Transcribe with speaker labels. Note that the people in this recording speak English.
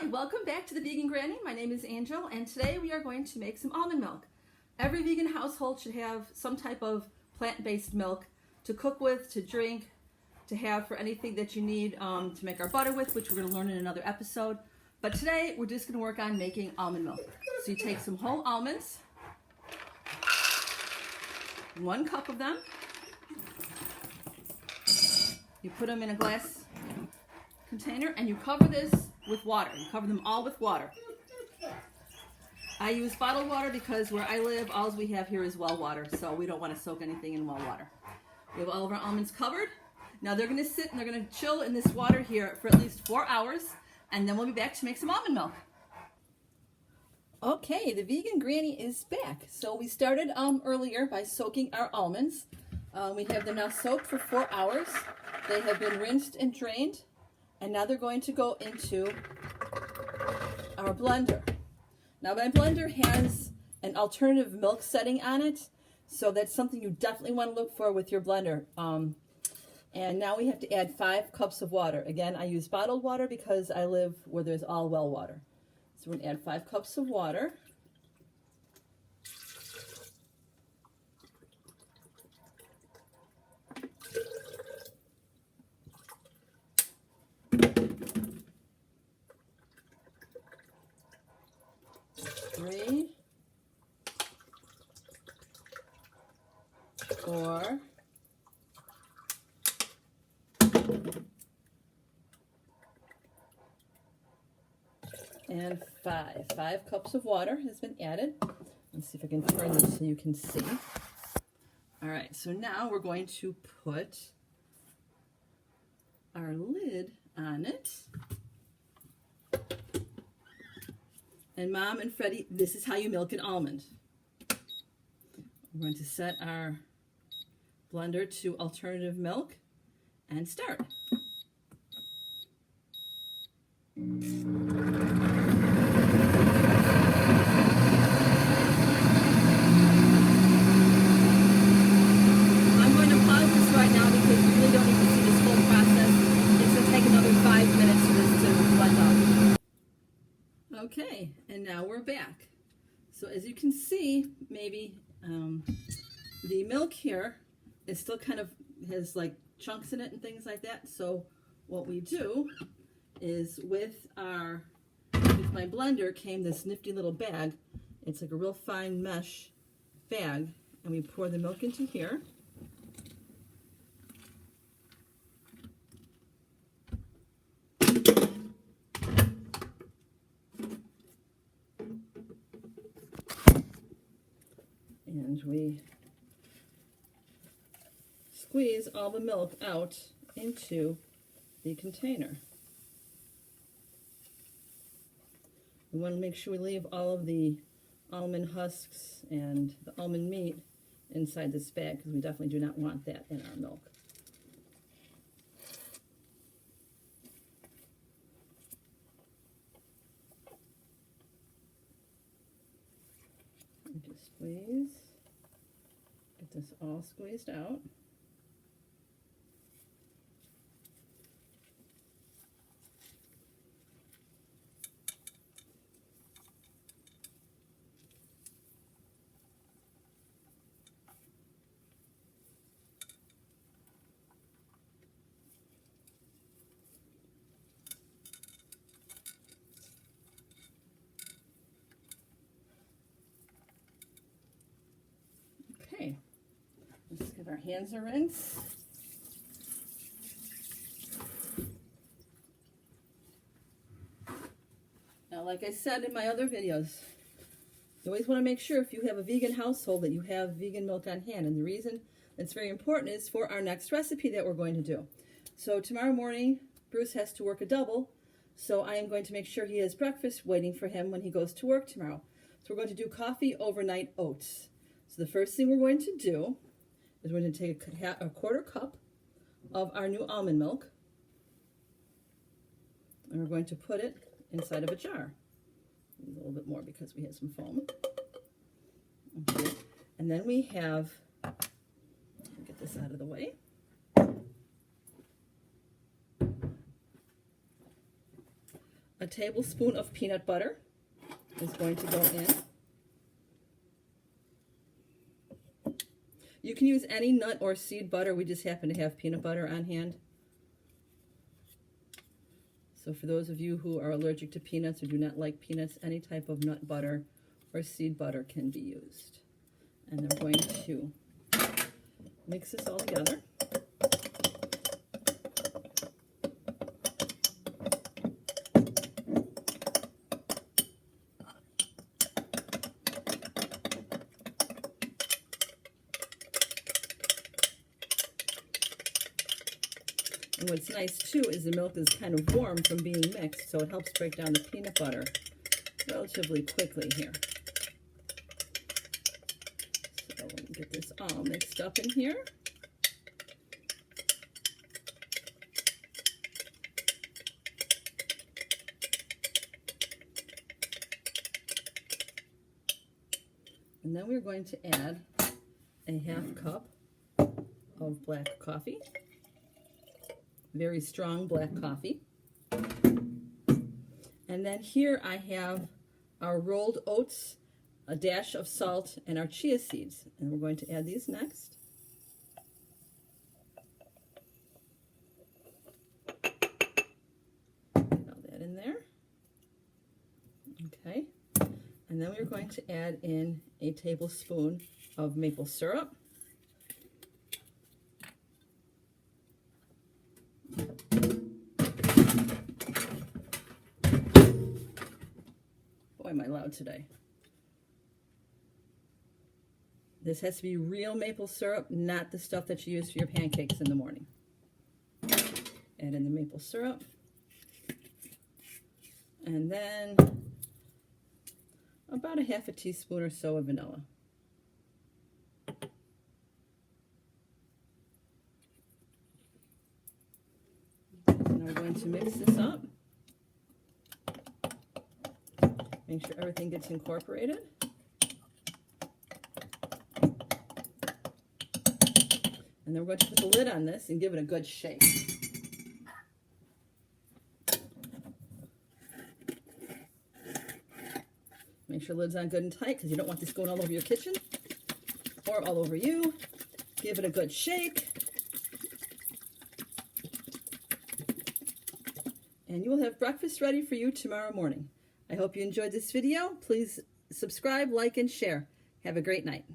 Speaker 1: Hi, welcome back to the Vegan Granny. My name is Angel, and today we are going to make some almond milk. Every vegan household should have some type of plant-based milk to cook with, to drink, to have for anything that you need to make our butter with, which we're going to learn in another episode. But today we're just going to work on making almond milk. So you take some whole almonds, 1 cup of them. You put them in a glass container and you cover this with water. You cover them all with water. I use bottled water because where I live, all we have here is well water, so we don't want to soak anything in well water. We have all of our almonds covered. Now they're going to sit and they're going to chill in this water here for at least 4 hours, and then we'll be back to make some almond milk. Okay, the Vegan Granny is back. So we started earlier by soaking our almonds. We have them now soaked for 4 hours. They have been rinsed and drained, and now they're going to go into our blender. Now my blender has an alternative milk setting on it, so that's something you definitely want to look for with your blender. And now we have to add 5 cups of water. Again, I use bottled water because I live where there's all well water. So we're going to add 5 cups of water. Three, 4, and 5. 5 cups of water has been added. Let's see if I can turn this so you can see. All right, so now we're going to put our lid on it. And Mom and Freddie, this is how you milk an almond. We're going to set our blender to alternative milk and start. I'm going to pause this right now because you really don't need to see this whole process. It's going to take another 5 minutes for this to blend up. Okay, and now we're back. So as you can see, maybe the milk here is still kind of has like chunks in it and things like that. So what we do is with my blender came this nifty little bag. It's like a real fine mesh bag, and we pour the milk into here. And we squeeze all the milk out into the container. We want to make sure we leave all of the almond husks and the almond meat inside this bag because we definitely do not want that in our milk. Just squeeze, get this all squeezed out. Okay, let's give our hands a rinse. Now, like I said in my other videos, you always want to make sure if you have a vegan household that you have vegan milk on hand. And the reason that's very important is for our next recipe that we're going to do. So tomorrow morning, Bruce has to work a double, so I am going to make sure he has breakfast waiting for him when he goes to work tomorrow. So we're going to do coffee overnight oats. So the first thing we're going to do is we're going to take a 1/4 cup of our new almond milk, and we're going to put it inside of a jar. A little bit more because we have some foam. Okay. And then we have, get this out of the way. A tablespoon of peanut butter is going to go in. You can use any nut or seed butter. We just happen to have peanut butter on hand. So for those of you who are allergic to peanuts or do not like peanuts, any type of nut butter or seed butter can be used. And I'm going to mix this all together. And what's nice too is the milk is kind of warm from being mixed, so it helps break down the peanut butter relatively quickly here. So let me get this all mixed up in here. And then we're going to add a 1/2 cup of black coffee. Very strong black coffee. And then here I have our rolled oats, a dash of salt, and our chia seeds. And we're going to add these next. All that in there. Okay. And then we're going to add in a tablespoon of maple syrup. Boy, am I loud today. This has to be real maple syrup, not the stuff that you use for your pancakes in the morning. Add in the maple syrup. And then about a 1/2 teaspoon or so of vanilla. Now we're going to mix this up. Make sure everything gets incorporated. And then we're going to put the lid on this and give it a good shake. Make sure the lid's on good and tight because you don't want this going all over your kitchen or all over you. Give it a good shake. And you will have breakfast ready for you tomorrow morning. I hope you enjoyed this video. Please subscribe, like, and share. Have a great night.